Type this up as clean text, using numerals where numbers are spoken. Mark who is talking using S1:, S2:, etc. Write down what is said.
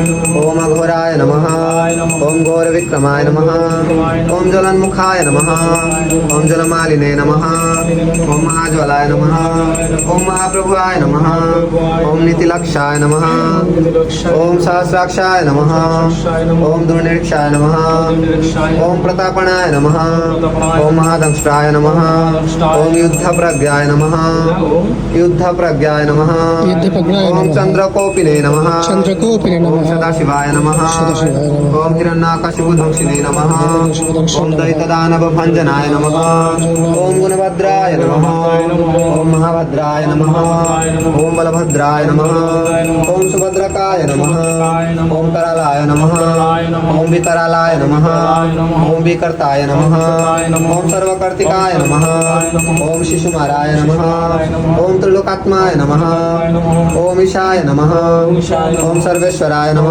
S1: ओम अघोराय नमः। ओम घोरविक्रमाय नमः। ओम जलन्मुखाय नमः। ओम जलमालिने नमः। ओम महाज्वलाय नमः। ओम महाप्रभुवाय नमः। ओम नीतिलक्षाय नमः। ओम सहस्राक्षाय नमः। ओम दुर्निरीक्षाय नमः। ओम प्रतापणाय नमः। ओम महादंष्ट्राय नमः। ओम युद्धप्रज्ञाय नमः। युद्धप्रज्ञाय नमः। ओम चंद्रकोपिने नमः।
S2: चंद्रकोपिने
S1: ओम
S2: नमः।
S1: सदाशिवाय नमः।
S2: सदाशिवाय नमः।
S1: ओम हिरण्याकशिपुदंशिने नमः। ओम दैत्यदानवभञ्जनाय नमः। ओम गुणभद्राय नमः। ओम महाभद्राय नमः। ओम बलभद्राय नमः। ओम सुभद्रकाय नमः। ओम करालाय नमः। ओम विकरालाय नमः। ओम विकर्ताय नमः। ओम सर्वकर्तिकाय नमः। ओम शिशुमाराय नमः। ओम त्रिलोकात्माय नमः। ओम ईशाय नमः। ओम सर्वेश्वराय नमः।